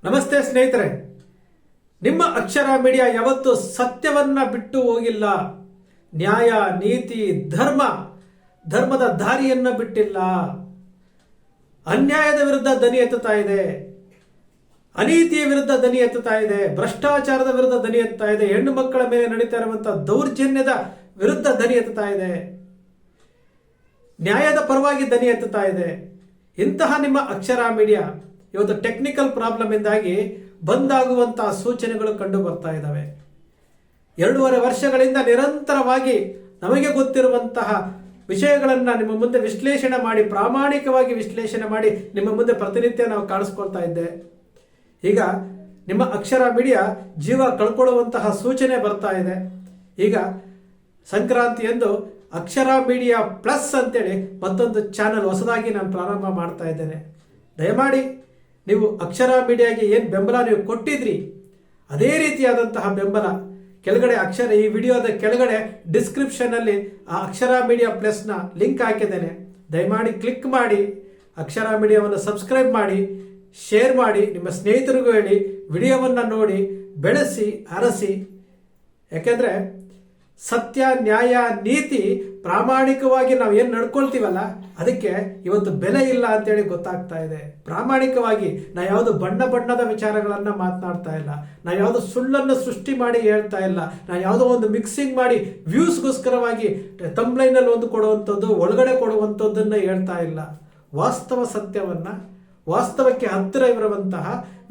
ನಮಸ್ತೆ ಸ್ನೇಹಿತರೆ, ನಿಮ್ಮ ಅಕ್ಷರ ಮೀಡಿಯಾ ಯಾವತ್ತೂ ಸತ್ಯವನ್ನ ಬಿಟ್ಟು ಹೋಗಿಲ್ಲ. ನ್ಯಾಯ, ನೀತಿ, ಧರ್ಮದ ದಾರಿಯನ್ನ ಬಿಟ್ಟಿಲ್ಲ. ಅನ್ಯಾಯದ ವಿರುದ್ಧ ದನಿ ಎತ್ತುತ್ತಾ ಇದೆ, ಅನೀತಿಯ ವಿರುದ್ಧ ದನಿ ಎತ್ತುತ್ತಾ ಇದೆ, ಭ್ರಷ್ಟಾಚಾರದ ವಿರುದ್ಧ ದನಿ ಎತ್ತುತ್ತಾ ಇದೆ, ಹೆಣ್ಣು ಮಕ್ಕಳ ಮೇಲೆ ನಡೀತಾ ಇರುವಂತಹ ದೌರ್ಜನ್ಯದ ವಿರುದ್ಧ ದನಿ ಎತ್ತುತ್ತಾ ಇದೆ, ನ್ಯಾಯದ ಪರವಾಗಿ ದನಿ ಎತ್ತುತ್ತಾ ಇದೆ. ಇಂತಹ ನಿಮ್ಮ ಅಕ್ಷರ ಮೀಡಿಯಾ ಇವತ್ತು ಟೆಕ್ನಿಕಲ್ ಪ್ರಾಬ್ಲಮ್ ಇಂದಾಗಿ ಬಂದಾಗುವಂತಹ ಸೂಚನೆಗಳು ಕಂಡು ಬರ್ತಾ ಇದ್ದಾವೆ. 2.5 ವರ್ಷಗಳಿಂದ ನಿರಂತರವಾಗಿ ನಮಗೆ ಗೊತ್ತಿರುವಂತಹ ವಿಷಯಗಳನ್ನು ನಿಮ್ಮ ಮುಂದೆ ವಿಶ್ಲೇಷಣೆ ಮಾಡಿ, ಪ್ರಾಮಾಣಿಕವಾಗಿ ವಿಶ್ಲೇಷಣೆ ಮಾಡಿ ನಿಮ್ಮ ಮುಂದೆ ಪ್ರತಿನಿತ್ಯ ನಾವು ಕಾಣಿಸ್ಕೊಳ್ತಾ ಇದ್ದೆ. ಈಗ ನಿಮ್ಮ ಅಕ್ಷರ ಮೀಡಿಯಾ ಜೀವ ಕಳ್ಕೊಳ್ಳುವಂತಹ ಸೂಚನೆ ಬರ್ತಾ ಇದೆ. ಈಗ ಸಂಕ್ರಾಂತಿಯಂದು ಅಕ್ಷರ ಮೀಡಿಯಾ ಪ್ಲಸ್ ಅಂತೇಳಿ ಮತ್ತೊಂದು ಚಾನಲ್ ಹೊಸದಾಗಿ ನಾನು ಪ್ರಾರಂಭ ಮಾಡ್ತಾ ಇದ್ದೇನೆ. ದಯಮಾಡಿ ನೀವು ಅಕ್ಷರ ಮೀಡಿಯಾಗೆ ಏನು ಬೆಂಬಲ ನೀವು ಕೊಟ್ಟಿದ್ರಿ, ಅದೇ ರೀತಿಯಾದಂತಹ ಬೆಂಬಲ ಕೆಳಗಡೆ ಈ ವಿಡಿಯೋದ ಕೆಳಗಡೆ ಡಿಸ್ಕ್ರಿಪ್ಷನಲ್ಲಿ ಆ ಅಕ್ಷರ ಮೀಡಿಯಾ ಪ್ಲಸ್ನ ಲಿಂಕ್ ಹಾಕಿದ್ದೇನೆ. ದಯಮಾಡಿ ಕ್ಲಿಕ್ ಮಾಡಿ, ಅಕ್ಷರ ಮೀಡಿಯಾವನ್ನು ಸಬ್ಸ್ಕ್ರೈಬ್ ಮಾಡಿ, ಶೇರ್ ಮಾಡಿ, ನಿಮ್ಮ ಸ್ನೇಹಿತರಿಗೂ ಹೇಳಿ, ವಿಡಿಯೋವನ್ನು ನೋಡಿ, ಬೆಳೆಸಿ, ಅರಸಿ. ಯಾಕೆಂದರೆ ಸತ್ಯ, ನ್ಯಾಯ, ನೀತಿ ಪ್ರಾಮಾಣಿಕವಾಗಿ ನಾವು ಏನು ನಡ್ಕೊಳ್ತೀವಲ್ಲ ಅದಕ್ಕೆ ಇವತ್ತು ಬೆಲೆ ಇಲ್ಲ ಅಂತೇಳಿ ಗೊತ್ತಾಗ್ತಾ ಇದೆ. ಪ್ರಾಮಾಣಿಕವಾಗಿ ನಾವು ಯಾವುದು ಬಣ್ಣದ ವಿಚಾರಗಳನ್ನು ಮಾತನಾಡ್ತಾ ಇಲ್ಲ, ನಾವು ಯಾವುದು ಸುಳ್ಳನ್ನು ಸೃಷ್ಟಿ ಮಾಡಿ ಹೇಳ್ತಾ ಇಲ್ಲ, ನಾವು ಯಾವುದೋ ಒಂದು ಮಿಕ್ಸಿಂಗ್ ಮಾಡಿ ವ್ಯೂಸ್ಗೋಸ್ಕರವಾಗಿ ತಂಬ್ಲೈನಲ್ಲಿ ಒಂದು ಕೊಡುವಂಥದ್ದು, ಒಳಗಡೆ ಕೊಡುವಂಥದ್ದನ್ನು ಹೇಳ್ತಾ ಇಲ್ಲ. ವಾಸ್ತವ ಸತ್ಯವನ್ನು, ವಾಸ್ತವಕ್ಕೆ ಹತ್ತಿರ ಇರುವಂತಹ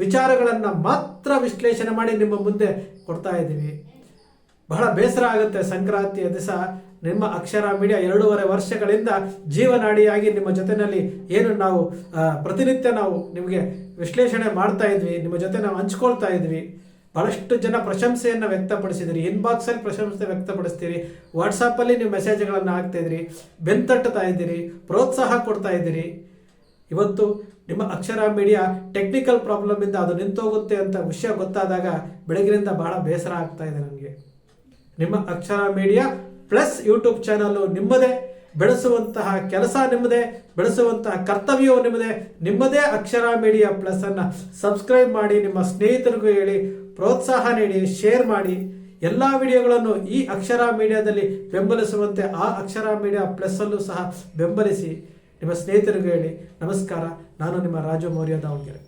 ವಿಚಾರಗಳನ್ನು ಮಾತ್ರ ವಿಶ್ಲೇಷಣೆ ಮಾಡಿ ನಿಮ್ಮ ಮುಂದೆ ಕೊಡ್ತಾ ಇದ್ದೀವಿ. ಬಹಳ ಬೇಸರ ಆಗುತ್ತೆ. ಸಂಕ್ರಾಂತಿಯ ದಿವಸ ನಿಮ್ಮ ಅಕ್ಷರ ಮೀಡಿಯಾ 2.5 ವರ್ಷಗಳಿಂದ ಜೀವನಾಡಿಯಾಗಿ ನಿಮ್ಮ ಜೊತೆಯಲ್ಲಿ ಏನು ನಾವು ಪ್ರತಿನಿತ್ಯ ನಾವು ನಿಮಗೆ ವಿಶ್ಲೇಷಣೆ ಮಾಡ್ತಾ ಇದ್ವಿ, ನಿಮ್ಮ ಜೊತೆ ನಾವು ಹಂಚ್ಕೊಳ್ತಾ ಇದ್ವಿ. ಬಹಳಷ್ಟು ಜನ ಪ್ರಶಂಸೆಯನ್ನು ವ್ಯಕ್ತಪಡಿಸಿದಿರಿ, ಇನ್ಬಾಕ್ಸಲ್ಲಿ ಪ್ರಶಂಸೆ ವ್ಯಕ್ತಪಡಿಸ್ತೀರಿ, ವಾಟ್ಸಪ್ಪಲ್ಲಿ ನೀವು ಮೆಸೇಜ್ಗಳನ್ನು ಹಾಕ್ತಾ ಇದ್ದೀರಿ, ಬೆಂತಟ್ಟುತ್ತಾ ಇದ್ದೀರಿ, ಪ್ರೋತ್ಸಾಹ ಕೊಡ್ತಾ ಇದ್ದೀರಿ. ಇವತ್ತು ನಿಮ್ಮ ಅಕ್ಷರ ಮೀಡಿಯಾ ಟೆಕ್ನಿಕಲ್ ಪ್ರಾಬ್ಲಮ್ ಇಂದ ಅದು ನಿಂತೋಗುತ್ತೆ ಅಂತ ವಿಷಯ ಗೊತ್ತಾದಾಗ ಬೆಳಗಿನಿಂದ ಬಹಳ ಬೇಸರ ಆಗ್ತಾ ಇದೆ ನನಗೆ. ನಿಮ್ಮ ಅಕ್ಷರ ಮೀಡಿಯಾ ಪ್ಲಸ್ ಯೂಟ್ಯೂಬ್ ಚಾನಲ್ ನಿಮ್ಮದೇ, ಬೆಳೆಸುವಂತಹ ಕೆಲಸ ನಿಮ್ಮದೇ, ಬೆಳೆಸುವಂತಹ ಕರ್ತವ್ಯವು ನಿಮ್ಮದೇ. ನಿಮ್ಮದೇ ಅಕ್ಷರ ಮೀಡಿಯಾ ಪ್ಲಸ್ ಅನ್ನು ಸಬ್ಸ್ಕ್ರೈಬ್ ಮಾಡಿ, ನಿಮ್ಮ ಸ್ನೇಹಿತರಿಗೂ ಹೇಳಿ, ಪ್ರೋತ್ಸಾಹ ನೀಡಿ, ಶೇರ್ ಮಾಡಿ. ಎಲ್ಲ ವಿಡಿಯೋಗಳನ್ನು ಈ ಅಕ್ಷರ ಮೀಡಿಯಾದಲ್ಲಿ ಬೆಂಬಲಿಸುವಂತೆ ಆ ಅಕ್ಷರ ಮೀಡಿಯಾ ಪ್ಲಸ್ ಅಲ್ಲೂ ಸಹ ಬೆಂಬಲಿಸಿ, ನಿಮ್ಮ ಸ್ನೇಹಿತರಿಗೂ ಹೇಳಿ. ನಮಸ್ಕಾರ, ನಾನು ನಿಮ್ಮ ರಾಜು ಮೌರ್ಯ ದಾವಣಗೆರೆ.